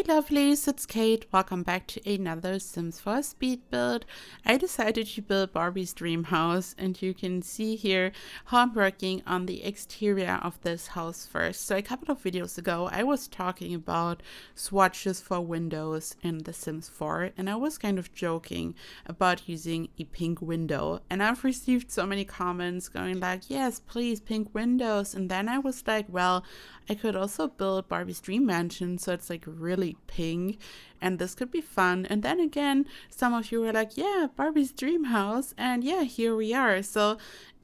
Lovelies, it's Kate. Welcome back to another Sims 4 speed build. I decided to build Barbie's dream house, and you can see here how I'm working on the exterior of this house first. So a couple of videos ago I was talking about swatches for windows in The Sims 4, and I was kind of joking about using a pink window, and I've received so many comments going like, yes, please, pink windows. And then I was like, well, I could also build Barbie's dream mansion, so it's like really pink, and this could be fun. And then again, some of you were like, yeah, Barbie's dream house, and yeah, here we are. So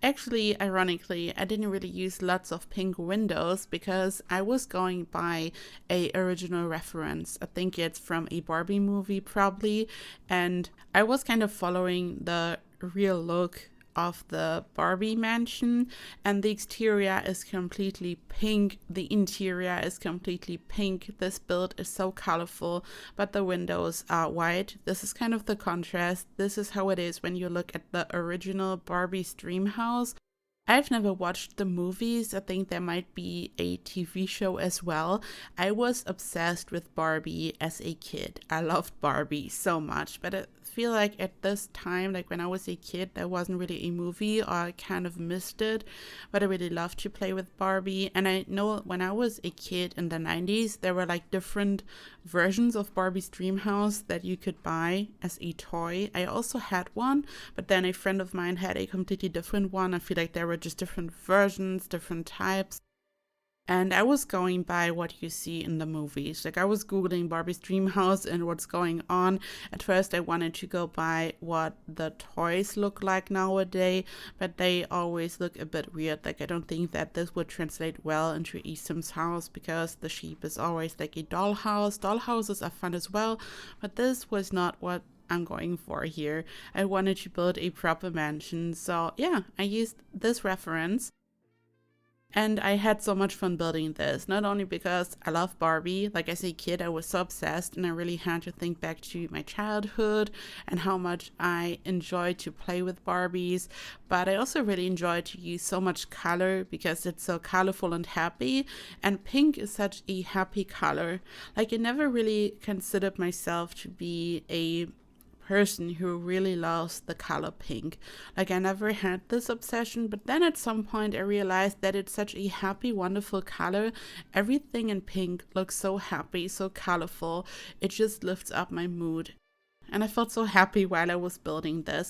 actually, ironically, I didn't really use lots of pink windows because I was going by a original reference. I think it's from a Barbie movie probably, and I was kind of following the real look of the Barbie mansion, and the exterior is completely pink, the interior is completely pink. This build is so colorful, but the windows are white. This is kind of the contrast. This is how it is when you look at the original Barbie's dream house. I've never watched the movies. I think there might be a TV show as well. I was obsessed with Barbie as a kid. I loved Barbie so much, but I feel like at this time, like when I was a kid, there wasn't really a movie, or I kind of missed it, but I really loved to play with Barbie. And I know when I was a kid in the 90s, there were like different versions of Barbie's dream house that you could buy as a toy. I also had one, but then a friend of mine had a completely different one. I feel like there were just different versions, different types. And I was going by what you see in the movies. Like I was Googling Barbie's dream house and what's going on. At first I wanted to go by what the toys look like nowadays, but they always look a bit weird. Like I don't think that this would translate well into a Sims house because the sheep is always like a dollhouse. Dollhouses are fun as well, but this was not what I'm going for here. I wanted to build a proper mansion. So yeah, I used this reference. And I had so much fun building this, not only because I love Barbie. Like as a kid, I was so obsessed, and I really had to think back to my childhood and how much I enjoyed to play with Barbies. But I also really enjoyed to use so much color because it's so colorful and happy. And pink is such a happy color. Like I never really considered myself to be a person who really loves the color pink. Like I never had this obsession, but then at some point I realized that it's such a happy, wonderful color. Everything in pink looks so happy, so colorful. It just lifts up my mood. And I felt so happy while I was building this.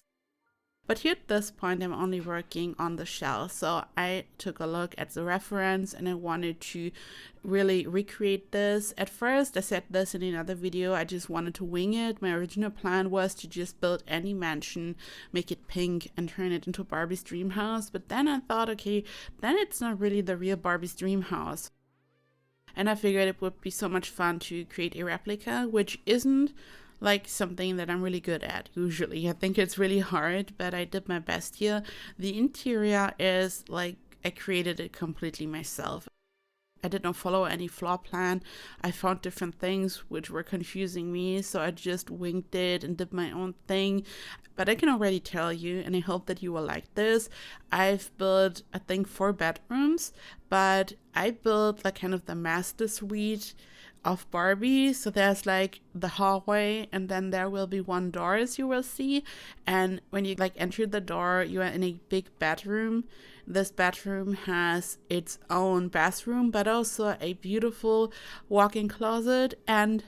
But here at this point, I'm only working on the shell. So I took a look at the reference and I wanted to really recreate this. At first, I said this in another video, I just wanted to wing it. My original plan was to just build any mansion, make it pink and turn it into Barbie's dream house. But then I thought, okay, then it's not really the real Barbie's dream house. And I figured it would be so much fun to create a replica, which isn't like something that I'm really good at usually. I think it's really hard, but I did my best here. The interior is like I created it completely myself. I did not follow any floor plan. I found different things which were confusing me, so I just winged it and did my own thing. But I can already tell you, and I hope that you will like this, I've built, I think, 4 bedrooms, but I built like kind of the master suite of Barbie. So there's like the hallway, and then there will be one door, as you will see. And when you like enter the door, you are in a big bedroom. This bedroom has its own bathroom, but also a beautiful walk-in closet and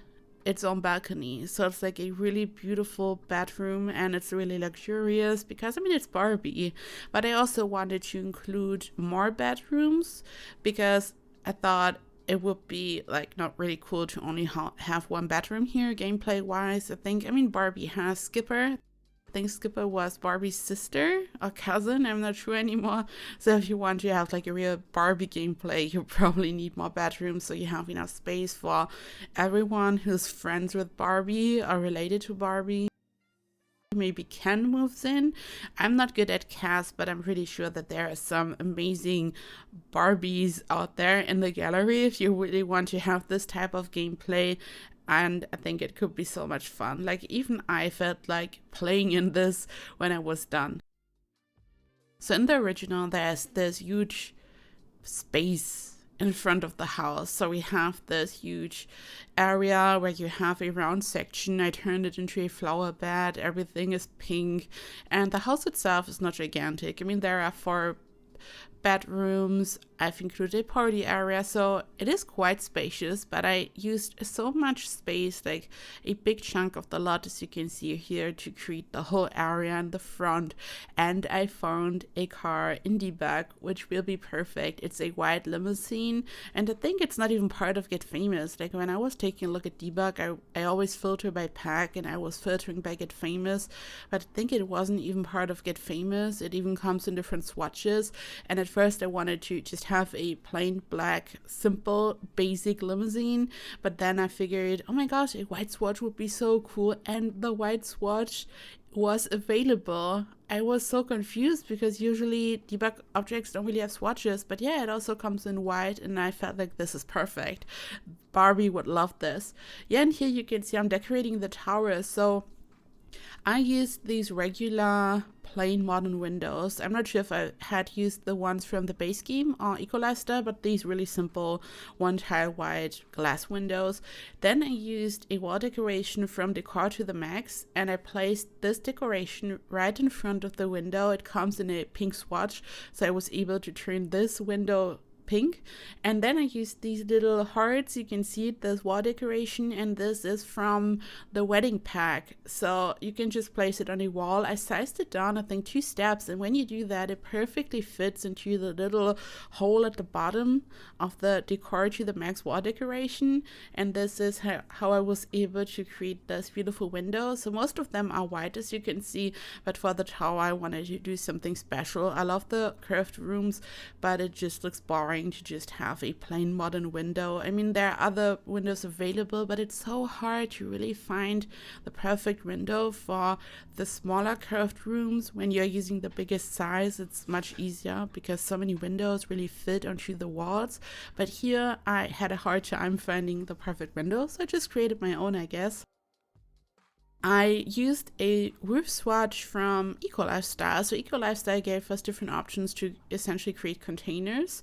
its own balcony. So it's like a really beautiful bedroom, and it's really luxurious because I mean it's Barbie. But I also wanted to include more bedrooms because I thought it would be like not really cool to only have one bedroom here gameplay wise. I mean Barbie has Skipper. I think Skipper was Barbie's sister or cousin, I'm not sure anymore. So if you want to have like a real Barbie gameplay, you probably need more bedrooms so you have enough space for everyone who's friends with Barbie or related to Barbie. Maybe Ken moves in. I'm not good at cast, but I'm pretty sure that there are some amazing Barbies out there in the gallery if you really want to have this type of gameplay. And I think it could be so much fun. Like even I felt like playing in this when I was done. So in the original, there's this huge space in front of the house. So we have this huge area where you have a round section. I turned it into a flower bed. Everything is pink. And the house itself is not gigantic. I mean, there are 4 bedrooms. I've included a party area, so it is quite spacious, but I used so much space, like a big chunk of the lot, as you can see here, to create the whole area in the front. And I found a car in debug, which will be perfect. It's a white limousine, and I think it's not even part of Get Famous. Like when I was taking a look at debug, I always filter by pack, and I was filtering by Get Famous, but I think it wasn't even part of Get Famous. It even comes in different swatches, and at first I wanted to just have a plain black, simple, basic limousine, but then I figured, oh my gosh, a white swatch would be so cool, and the white swatch was available. I was so confused because usually debug objects don't really have swatches, but yeah, it also comes in white, and I felt like this is perfect. Barbie would love this. Yeah, and here you can see I'm decorating the tower, so I used these regular plain modern windows. I'm not sure if I had used the ones from the base game or Equalizer, but these really simple 1-tile white glass windows. Then I used a wall decoration from Decor to the Max, and I placed this decoration right in front of the window. It comes in a pink swatch, so I was able to turn this window pink. And then I used these little hearts. You can see it, this wall decoration, and this is from the wedding pack, so you can just place it on a wall. I sized it down, I think 2 steps, and when you do that, it perfectly fits into the little hole at the bottom of the Decor to the Max wall decoration. And this is how I was able to create this beautiful window. So most of them are white, as you can see, but for the tower I wanted to do something special. I love the curved rooms, but it just looks boring to just have a plain modern window. I mean, there are other windows available, but it's so hard to really find the perfect window for the smaller curved rooms. When you're using the biggest size, it's much easier because so many windows really fit onto the walls. But here I had a hard time finding the perfect window, so I just created my own, I guess. I used a roof swatch from Eco-Lifestyle. So Eco-Lifestyle gave us different options to essentially create containers.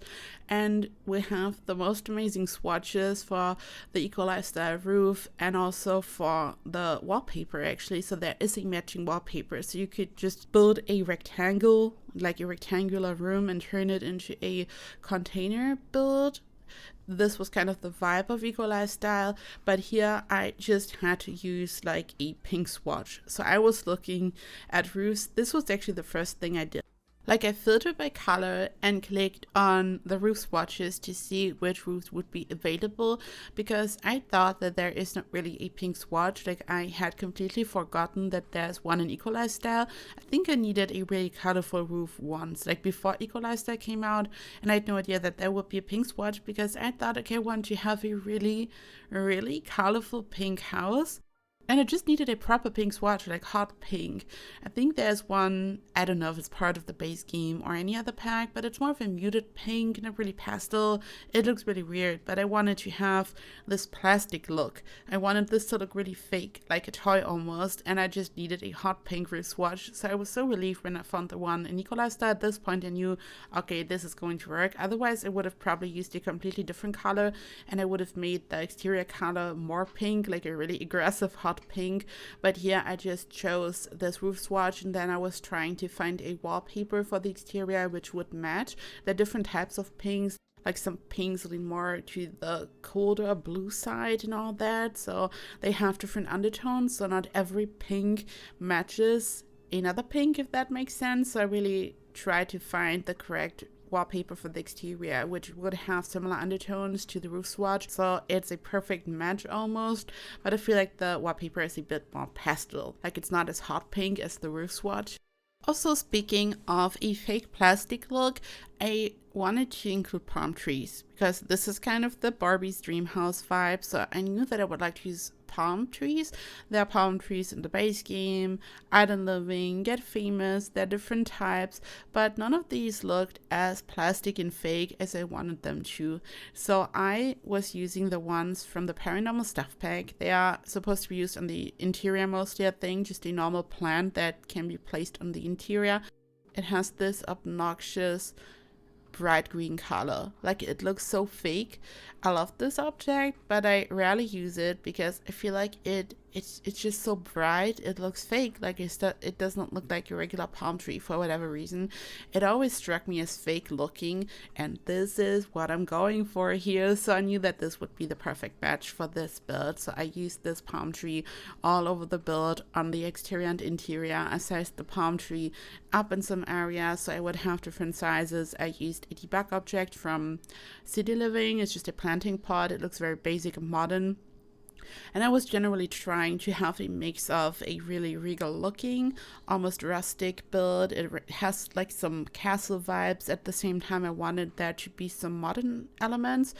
And we have the most amazing swatches for the Eco-Lifestyle roof and also for the wallpaper, actually. So there is a matching wallpaper. So you could just build a rectangle, like a rectangular room, and turn it into a container build. This was kind of the vibe of Eco-Lifestyle, but here I just had to use like a pink swatch. So I was looking at roofs. This was actually the first thing I did. Like I filtered by color and clicked on the roof swatches to see which roofs would be available, because I thought that there is not really a pink swatch. Like I had completely forgotten that there's one in Eco-Lifestyle. I think I needed a really colorful roof once, like before Eco-Lifestyle came out, and I had no idea that there would be a pink swatch because I thought, okay, I want to have a really colorful pink house. And it just needed a proper pink swatch, like hot pink. I think there's one, I don't know if it's part of the base game or any other pack, but it's more of a muted pink, not really pastel. It looks really weird, but I wanted to have this plastic look. I wanted this to look really fake, like a toy almost, and I just needed a hot pink roof swatch. So I was so relieved when I found the one in Eco-Lifestyle. At this point I knew, okay, this is going to work. Otherwise I would have probably used a completely different color, and I would have made the exterior color more pink, like a really aggressive hot pink. But here I just chose this roof swatch, and then I was trying to find a wallpaper for the exterior which would match the different types of pinks. Like some pinks lean more to the colder blue side and all that, so they have different undertones, so not every pink matches another pink, if that makes sense. So I really tried to find the correct wallpaper for the exterior which would have similar undertones to the roof swatch, so it's a perfect match almost. But I feel like the wallpaper is a bit more pastel, like it's not as hot pink as the roof swatch. Also, speaking of a fake plastic look, I wanted to include palm trees because this is kind of the Barbie's Dreamhouse vibe, so I knew that I would like to use palm trees. There are palm trees in the base game, Island Living, Get Famous, there are different types, but none of these looked as plastic and fake as I wanted them to. So I was using the ones from the Paranormal Stuff Pack. They are supposed to be used on the interior mostly, I think, just a normal plant that can be placed on the interior. It has this obnoxious bright green color. Like, it looks so fake. I love this object, but I rarely use it because I feel like it's just so bright. It looks fake. Like, it doesn't look like a regular palm tree for whatever reason. It always struck me as fake looking, and this is what I'm going for here. So I knew that this would be the perfect match for this build. So I used this palm tree all over the build on the exterior and interior. I sized the palm tree up in some areas so I would have different sizes. I used a debug object from City Living. It's just a planting pot. It looks very basic and modern. And I was generally trying to have a mix of a really regal looking, almost rustic build. It has like some castle vibes. At the same time, I wanted there to be some modern elements.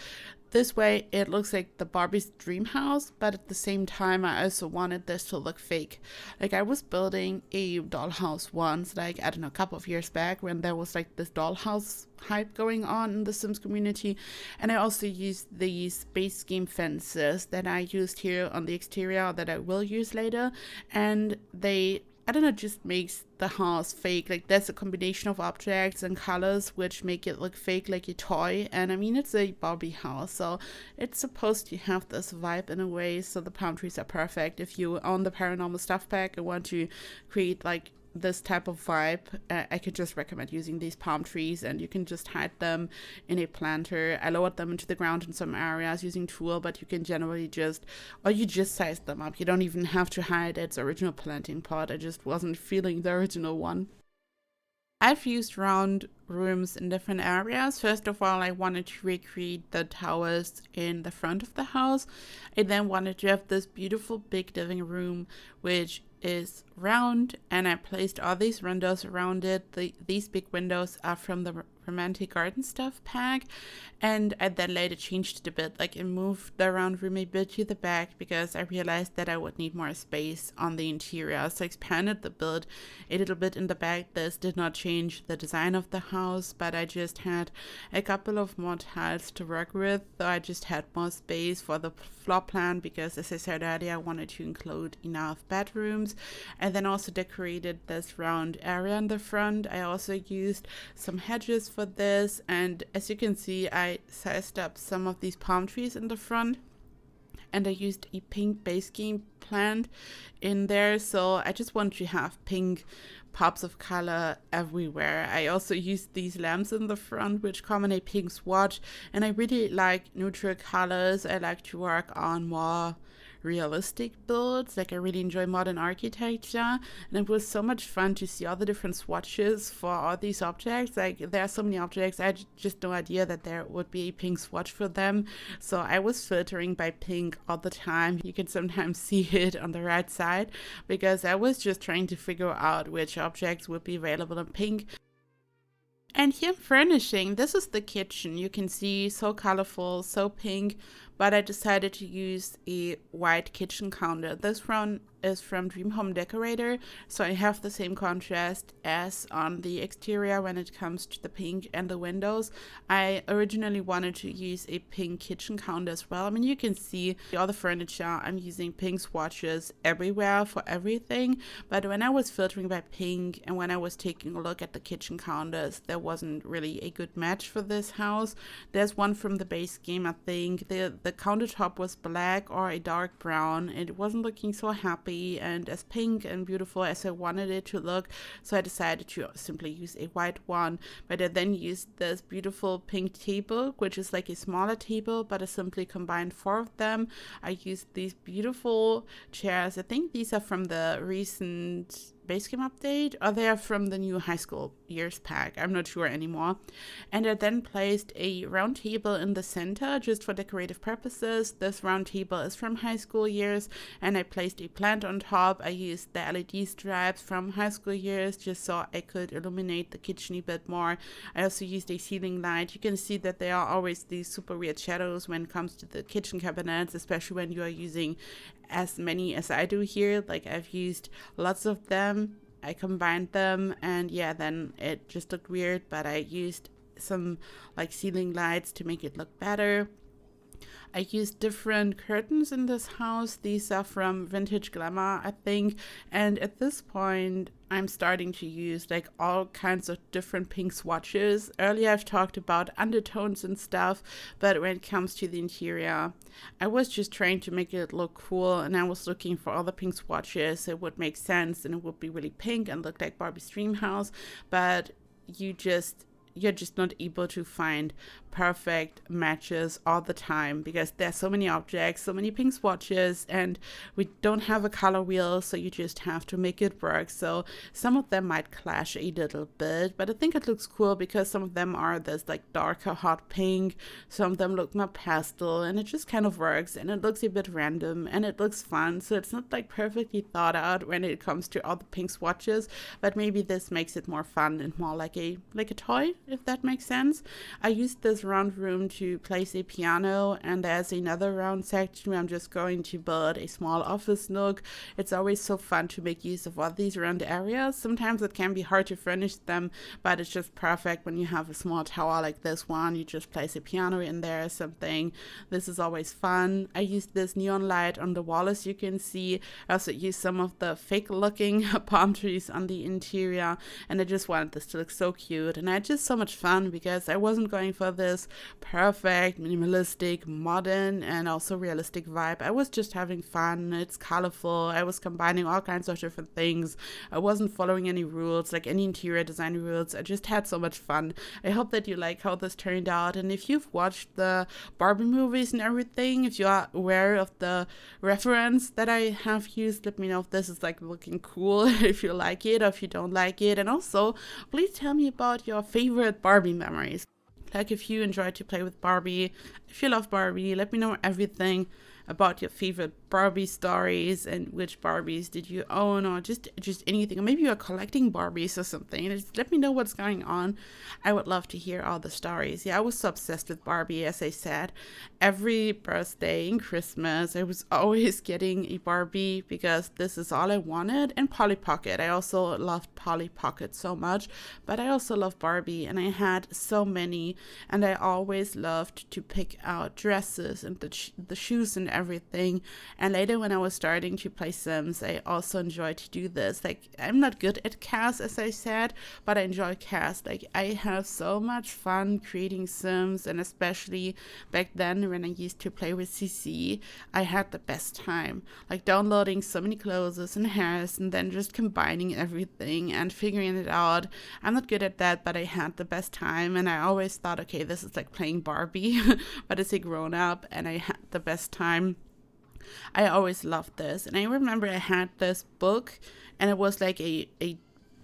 This way, it looks like the Barbie's Dreamhouse, but at the same time, I also wanted this to look fake. Like, I was building a dollhouse once, like, I don't know, a couple of years back when there was like this dollhouse hype going on in the Sims community. And I also used these base game fences that I used here on the exterior that I will use later. And I don't know, just makes the house fake. Like, there's a combination of objects and colors which make it look fake, like a toy. And I mean, it's a Barbie house, so it's supposed to have this vibe in a way. So the palm trees are perfect. If you own the Paranormal Stuff Pack and want to create like this type of vibe, I could just recommend using these palm trees, and you can just hide them in a planter. I lowered them into the ground in some areas using tool, but you can generally you just size them up. You don't even have to hide its original planting pot. I just wasn't feeling the original one. I've used round rooms in different areas. First of all, I wanted to recreate the towers in the front of the house. I then wanted to have this beautiful big living room, which is round, and I placed all these windows around it. These big windows are from the Romantic Garden Stuff pack, and I then later changed it a bit. Like, I moved the round room a bit to the back because I realized that I would need more space on the interior, so I expanded the build a little bit in the back. This did not change the design of the house, but I just had a couple of more tiles to work with, so I just had more space for the floor plan because, as I said earlier, I wanted to include enough bedrooms. And then also decorated this round area in the front. I also used some hedges for this, and as you can see, I sized up some of these palm trees in the front, and I used a pink base game plant in there. So I just want to have pink pops of color everywhere. I also used these lamps in the front, which come in a pink swatch, and I really like neutral colors. I like to work on more realistic builds. Like, I really enjoy modern architecture, and it was so much fun to see all the different swatches for all these objects. Like, there are so many objects, I had just no idea that there would be a pink swatch for them. So I was filtering by pink all the time. You can sometimes see it on the right side because I was just trying to figure out which objects would be available in pink. And here furnishing, this is the kitchen. You can see, so colorful, so pink, but I decided to use a white kitchen counter. This one is from Dream Home Decorator, so I have the same contrast as on the exterior when it comes to the pink and the windows. I originally wanted to use a pink kitchen counter as well. I mean, you can see all the furniture, I'm using pink swatches everywhere for everything, but when I was filtering by pink and when I was taking a look at the kitchen counters, there wasn't really a good match for this house. There's one from the base game, I think. The countertop was black or a dark brown. It wasn't looking so happy and as pink and beautiful as I wanted it to look, so I decided to simply use a white one. But I then used this beautiful pink table, which is like a smaller table, but I simply combined 4 of them. I used these beautiful chairs. I think these are from the recent base game update, or they are from the new high school years pack. I'm not sure anymore. And I then placed a round table in the center just for decorative purposes. This round table is from high school years, and I placed a plant on top. I used the LED stripes from high school years just so I could illuminate the kitchen a bit more. I also used a ceiling light. You can see that there are always these super weird shadows when it comes to the kitchen cabinets, especially when you are using as many as I do here. Like, I've used lots of them. I combined them, and yeah, then it just looked weird, but I used some like ceiling lights to make it look better. I used different curtains in this house. These are from Vintage Glamour, I think. And at this point, I'm starting to use like all kinds of different pink swatches. Earlier, I've talked about undertones and stuff, but when it comes to the interior, I was just trying to make it look cool, and I was looking for all the pink swatches. It would make sense, and it would be really pink and look like Barbie's Dreamhouse, but you're just not able to find perfect matches all the time because there's so many objects, so many pink swatches, and we don't have a color wheel, so you just have to make it work. So some of them might clash a little bit, but I think it looks cool because some of them are this like darker hot pink, some of them look more pastel, and it just kind of works, and it looks a bit random, and it looks fun. So it's not like perfectly thought out when it comes to all the pink swatches, but maybe this makes it more fun and more like a toy, if that makes sense. I used this round room to place a piano, and there's another round section where I'm just going to build a small office nook. It's always so fun to make use of all these round areas. Sometimes it can be hard to furnish them, but it's just perfect when you have a small tower like this one. You just place a piano in there or something. This is always fun. I used this neon light on the wall, as you can see. I also used some of the fake looking palm trees on the interior, and I just wanted this to look so cute, and I had just so much fun because I wasn't going for this perfect, minimalistic, modern, and also realistic vibe. I was just having fun. It's colorful. I was combining all kinds of different things. I wasn't following any rules, like any interior design rules. I just had so much fun. I hope that you like how this turned out. And if you've watched the Barbie movies and everything, if you are aware of the reference that I have used, let me know if this is like looking cool, if you like it or if you don't like it. And also, please tell me about your favorite Barbie memories. Like if you enjoy to play with Barbie, if you love Barbie, let me know everything about your favorite Barbie stories and which Barbies did you own, or just anything, or maybe you're collecting Barbies or something. Just let me know what's going on. I would love to hear all the stories. Yeah, I was so obsessed with Barbie, as I said. Every birthday and Christmas, I was always getting a Barbie because this is all I wanted. And Polly Pocket. I also loved Polly Pocket so much, but I also love Barbie, and I had so many, and I always loved to pick out dresses and the shoes and everything. And later, when I was starting to play Sims, I also enjoyed to do this. Like, I'm not good at CAS, as I said, but I enjoy CAS. Like, I have so much fun creating Sims, and especially back then when I used to play with CC, I had the best time. Like, downloading so many clothes and hairs, and then just combining everything and figuring it out. I'm not good at that, but I had the best time, and I always thought, okay, this is like playing Barbie, but as a grown-up, and I had the best time. I always loved this. And I remember I had this book, and it was like a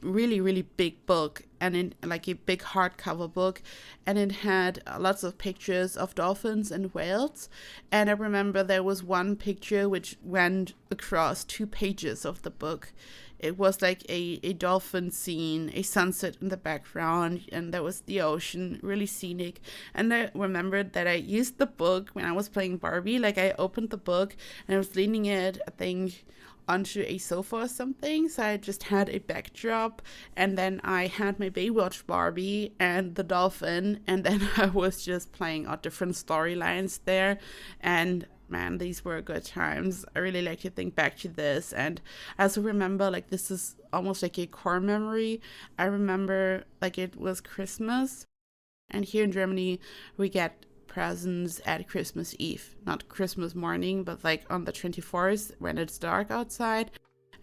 really, really big book, and in like a big hardcover book, and it had lots of pictures of dolphins and whales. And I remember there was one picture which went across 2 pages of the book. It was like a dolphin scene, a sunset in the background, and there was the ocean, really scenic. And I remembered that I used the book when I was playing Barbie. Like, I opened the book and I was leaning it, I think, onto a sofa or something. So I just had a backdrop, and then I had my Baywatch Barbie and the dolphin, and then I was just playing out different storylines there. And man, these were good times. I really like to think back to this. And I also remember, like, this is almost like a core memory. I remember, like, it was Christmas, and here in Germany we get presents at Christmas Eve, not Christmas morning, but like on the 24th when it's dark outside.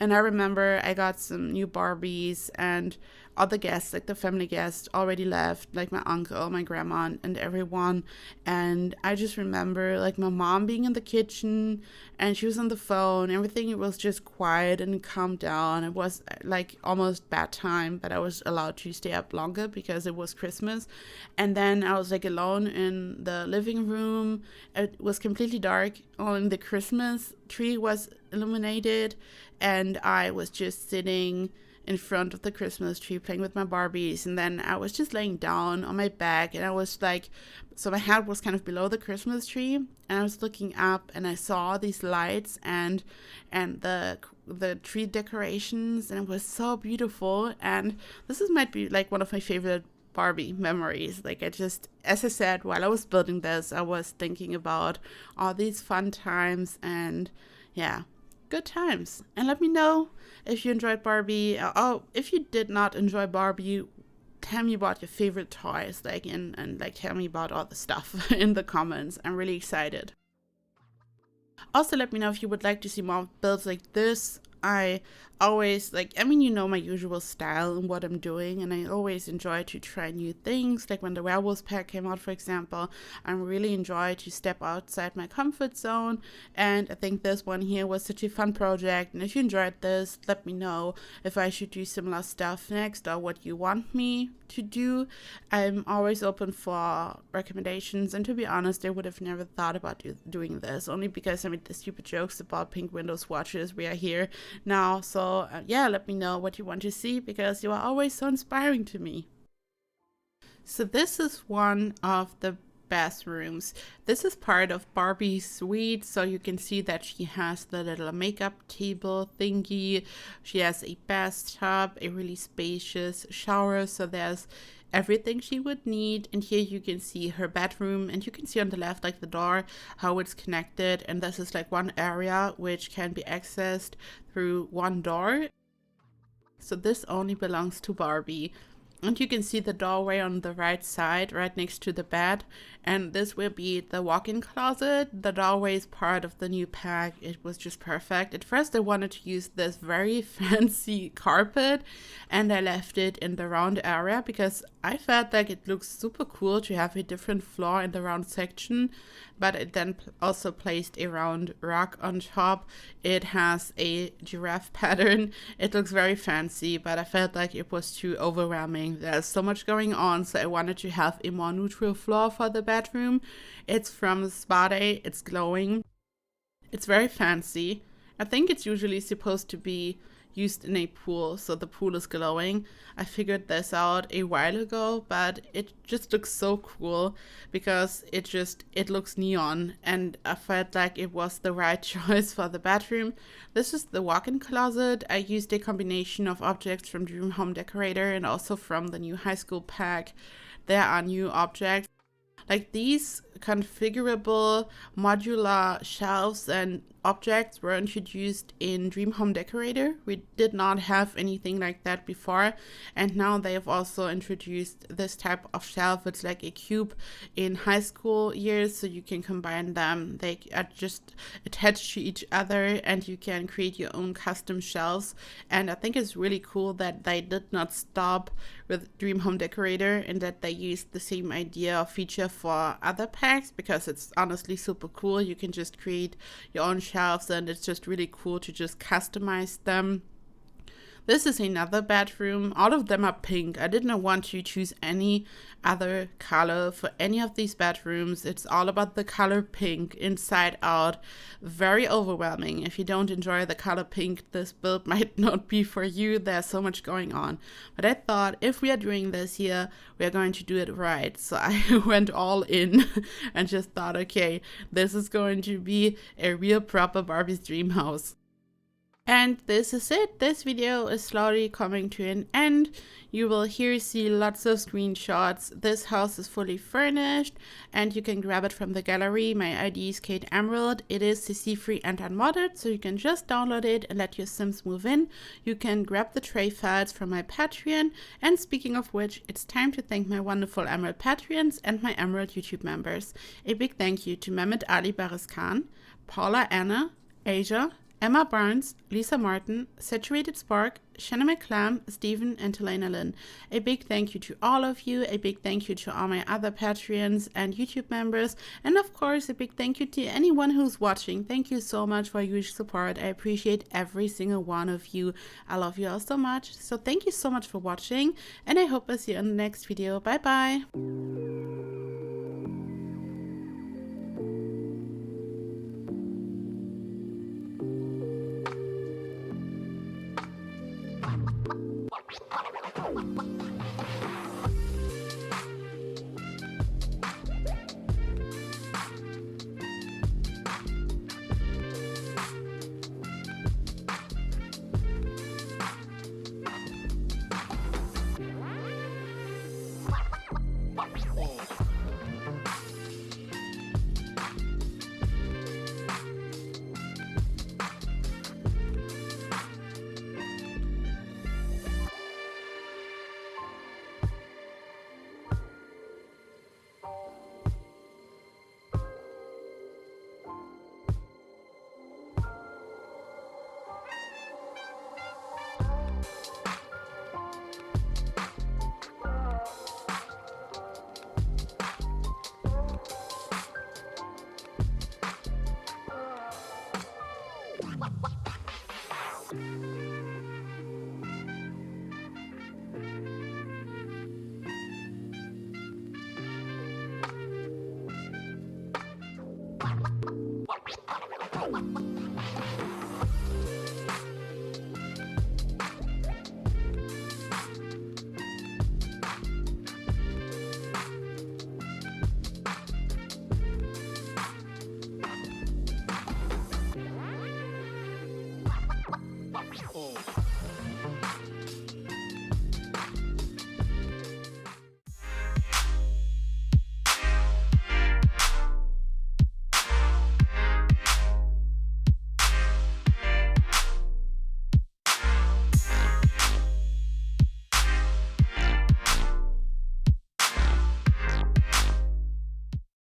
And I remember I got some new Barbies, and all the guests, like the family guests, already left, like my uncle, my grandma, and everyone. And I just remember like my mom being in the kitchen, and she was on the phone. Everything, it was just quiet and calmed down. It was like almost bedtime, but I was allowed to stay up longer because it was Christmas. And then I was like alone in the living room. It was completely dark. Only the Christmas tree was illuminated, and I was just sitting in front of the Christmas tree playing with my Barbies. And then I was just laying down on my back, and I was like, so my head was kind of below the Christmas tree, and I was looking up, and I saw these lights and the tree decorations, and it was so beautiful. And this might be like one of my favorite Barbie memories. Like I just, as I said, while I was building this, I was thinking about all these fun times and yeah, good times. And let me know if you enjoyed Barbie. Oh, if you did not enjoy Barbie, tell me about your favorite toys, like and like tell me about all the stuff in the comments. I'm really excited. Also, let me know if you would like to see more builds like this. I always you know my usual style and what I'm doing, and I always enjoy to try new things. Like when the werewolves pack came out, for example, I really enjoy to step outside my comfort zone, and I think this one here was such a fun project. And if you enjoyed this, let me know if I should do similar stuff next or what you want me to do. I'm always open for recommendations, and to be honest, I would have never thought about doing this, only because I made the stupid jokes about pink window swatches. We are here now, so yeah, let me know what you want to see, because you are always so inspiring to me. So this is one of the bathrooms. This is part of Barbie's suite, so you can see that she has the little makeup table thingy. She has a bathtub, a really spacious shower, so there's everything she would need. And here you can see her bedroom, and you can see on the left, like the door, how it's connected. And this is like one area which can be accessed through one door. So this only belongs to Barbie. And you can see the doorway on the right side, right next to the bed. And this will be the walk-in closet. The doorway is part of the new pack. It was just perfect. At first I wanted to use this very fancy carpet, and I left it in the round area because I felt like it looks super cool to have a different floor in the round section. But it then also placed a round rug on top. It has a giraffe pattern. It looks very fancy, but I felt like it was too overwhelming. There's so much going on, so I wanted to have a more neutral floor for the bedroom. It's from Spade. It's glowing. It's very fancy. I think it's usually supposed to be used in a pool, so the pool is glowing. I figured this out a while ago, but it just looks so cool because it looks neon, and I felt like it was the right choice for the bedroom. This is the walk-in closet. I used a combination of objects from Dream Home Decorator and also from the new high school pack. There are new objects like these configurable modular shelves and objects were introduced in Dream Home Decorator. We did not have anything like that before, and now they have also introduced this type of shelf. It's like a cube in high school years, so you can combine them. They are just attached to each other, and you can create your own custom shelves. And I think it's really cool that they did not stop with Dream Home Decorator, and that they used the same idea or feature for other packs, because it's honestly super cool. You can just create your own shelves, and it's just really cool to just customize them. This is another bedroom. All of them are pink. I didn't want to choose any other color for any of these bedrooms. It's all about the color pink inside out. Very overwhelming. If you don't enjoy the color pink, this build might not be for you. There's so much going on. But I thought if we are doing this here, we are going to do it right. So I went all in and just thought, okay, this is going to be a real proper Barbie's dream house. And this is it. This video is slowly coming to an end. You will here see lots of screenshots. This house is fully furnished, and you can grab it from the gallery. My ID is KateEmerald. It is CC-free and unmodded, so you can just download it and let your Sims move in. You can grab the tray files from my Patreon. And speaking of which, it's time to thank my wonderful Emerald Patreons and my Emerald YouTube members. A big thank you to Mehmet Ali Bariskan, Paula Anna, Asia, Emma Barnes, Lisa Martin, Saturated Spark, Shanna McClam, Stephen, and Helena Lynn. A big thank you to all of you. A big thank you to all my other Patreons and YouTube members. And of course, a big thank you to anyone who's watching. Thank you so much for your huge support. I appreciate every single one of you. I love you all so much. So thank you so much for watching, and I hope I see you in the next video. Bye bye.